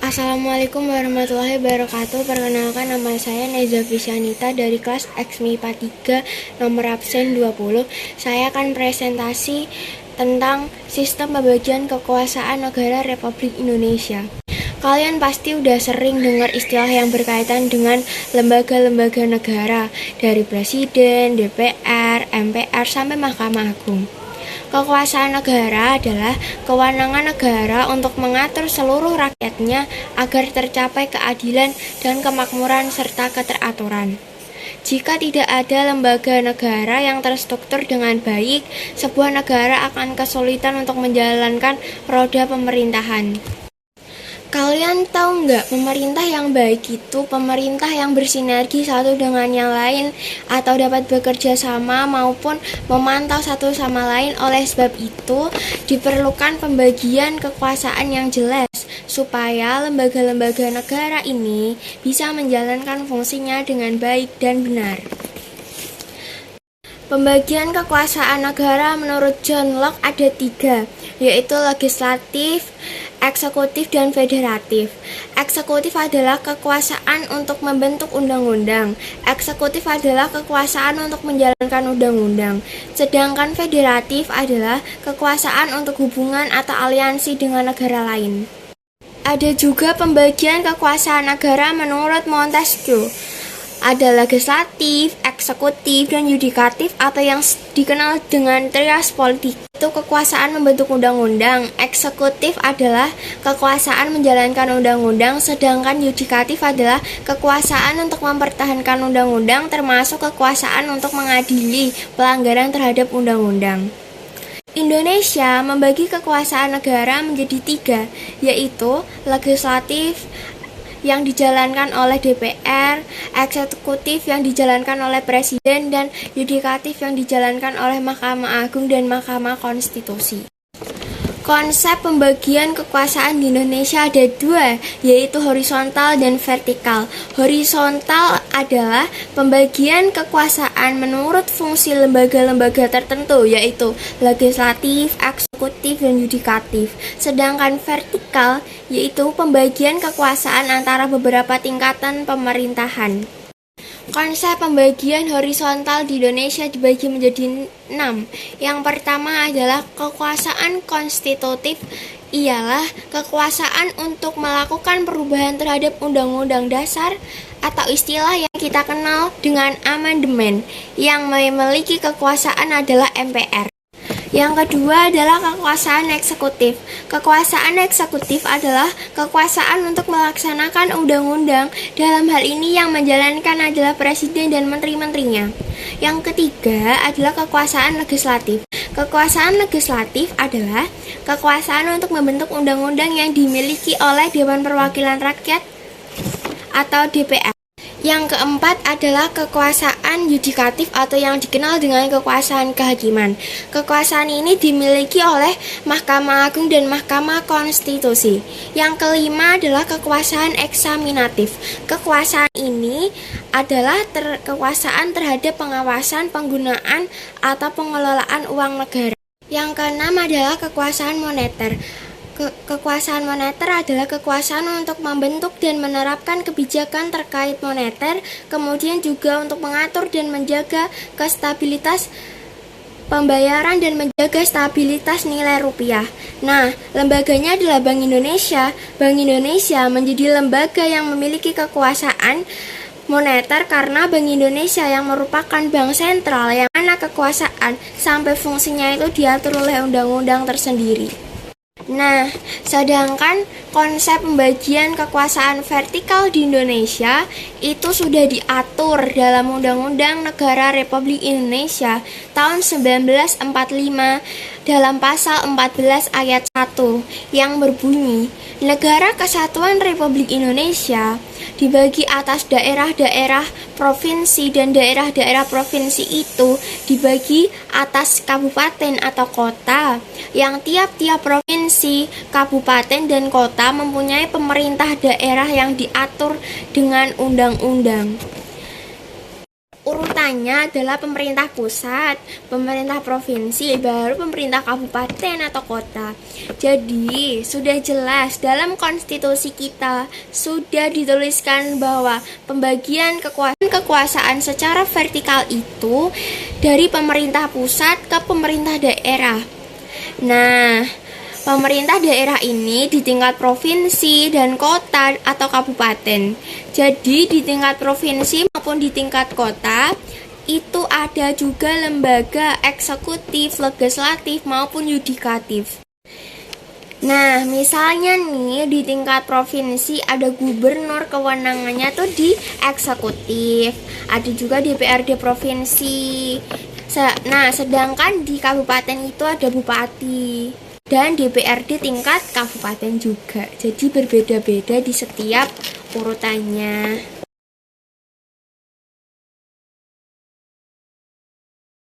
Assalamualaikum warahmatullahi wabarakatuh. Perkenalkan, nama saya Neza Visyanita dari kelas XMIPA 3 nomor absen 20. Saya akan presentasi tentang sistem pembagian kekuasaan negara Republik Indonesia. Kalian pasti udah sering dengar istilah yang berkaitan dengan lembaga-lembaga negara, dari Presiden, DPR, MPR, sampai Mahkamah Agung. Kekuasaan negara adalah kewenangan negara untuk mengatur seluruh rakyatnya agar tercapai keadilan dan kemakmuran serta keteraturan. Jika tidak ada lembaga negara yang terstruktur dengan baik, sebuah negara akan kesulitan untuk menjalankan roda pemerintahan. Kalian tahu nggak, pemerintah yang baik itu pemerintah yang bersinergi satu dengan yang lain atau dapat bekerja sama maupun memantau satu sama lain. Oleh sebab itu, diperlukan pembagian kekuasaan yang jelas supaya lembaga-lembaga negara ini bisa menjalankan fungsinya dengan baik dan benar. Pembagian kekuasaan negara menurut John Locke ada 3, yaitu legislatif, eksekutif, dan federatif. Eksekutif adalah kekuasaan untuk membentuk undang-undang. Eksekutif adalah kekuasaan untuk menjalankan undang-undang. Sedangkan federatif adalah kekuasaan untuk hubungan atau aliansi dengan negara lain. Ada juga pembagian kekuasaan negara menurut Montesquieu. Ada legislatif, eksekutif, dan yudikatif atau yang dikenal dengan trias politik. Itu kekuasaan membentuk undang-undang. Eksekutif adalah kekuasaan menjalankan undang-undang, sedangkan yudikatif adalah kekuasaan untuk mempertahankan undang-undang, termasuk kekuasaan untuk mengadili pelanggaran terhadap undang-undang. Indonesia membagi kekuasaan negara menjadi 3, yaitu legislatif yang dijalankan oleh DPR, eksekutif yang dijalankan oleh Presiden, dan yudikatif yang dijalankan oleh Mahkamah Agung dan Mahkamah Konstitusi. Konsep pembagian kekuasaan di Indonesia ada 2, yaitu horizontal dan vertikal. Horizontal adalah pembagian kekuasaan menurut fungsi lembaga-lembaga tertentu, yaitu legislatif, eksekutif, dan yudikatif. Sedangkan vertikal yaitu pembagian kekuasaan antara beberapa tingkatan pemerintahan. Konsep pembagian horizontal di Indonesia dibagi menjadi 6. Yang pertama adalah kekuasaan konstitutif, ialah kekuasaan untuk melakukan perubahan terhadap Undang-Undang Dasar atau istilah yang kita kenal dengan amandemen. Yang memiliki kekuasaan adalah MPR. Yang kedua adalah kekuasaan eksekutif. Kekuasaan eksekutif adalah kekuasaan untuk melaksanakan undang-undang. Dalam hal ini yang menjalankan adalah Presiden dan menteri-menterinya. Yang ketiga adalah kekuasaan legislatif. Kekuasaan legislatif adalah kekuasaan untuk membentuk undang-undang yang dimiliki oleh Dewan Perwakilan Rakyat atau DPR. Yang keempat adalah kekuasaan yudikatif atau yang dikenal dengan kekuasaan kehakiman. Kekuasaan ini dimiliki oleh Mahkamah Agung dan Mahkamah Konstitusi. Yang kelima adalah kekuasaan eksaminatif. Kekuasaan ini adalah kekuasaan terhadap pengawasan, penggunaan, atau pengelolaan uang negara. Yang keenam adalah kekuasaan moneter. Kekuasaan moneter adalah kekuasaan untuk membentuk dan menerapkan kebijakan terkait moneter, kemudian juga untuk mengatur dan menjaga stabilitas pembayaran dan menjaga stabilitas nilai rupiah. Nah, lembaganya adalah Bank Indonesia. Bank Indonesia menjadi lembaga yang memiliki kekuasaan moneter karena Bank Indonesia yang merupakan bank sentral yang mana kekuasaan sampai fungsinya itu diatur oleh undang-undang tersendiri. Nah, sedangkan konsep pembagian kekuasaan vertikal di Indonesia itu sudah diatur dalam Undang-Undang Negara Republik Indonesia tahun 1945 dalam pasal 14 ayat 1 yang berbunyi, Negara Kesatuan Republik Indonesia dibagi atas daerah-daerah provinsi, dan daerah-daerah provinsi itu dibagi atas kabupaten atau kota, yang tiap-tiap provinsi, kabupaten, dan kota mempunyai pemerintah daerah yang diatur dengan undang-undang. Urutan urutannya adalah pemerintah pusat, pemerintah provinsi, baru pemerintah kabupaten atau kota. Jadi, sudah jelas dalam konstitusi kita sudah dituliskan bahwa pembagian kekuasaan secara vertikal itu dari pemerintah pusat ke pemerintah daerah. Nah, pemerintah daerah ini di tingkat provinsi dan kota atau kabupaten. Jadi di tingkat provinsi maupun di tingkat kota itu ada juga lembaga eksekutif, legislatif maupun yudikatif. Nah, misalnya nih di tingkat provinsi ada gubernur, kewenangannya tuh di eksekutif. Ada juga DPRD provinsi. Nah, sedangkan di kabupaten itu ada bupati dan DPRD tingkat kabupaten juga. Jadi berbeda-beda di setiap urutannya.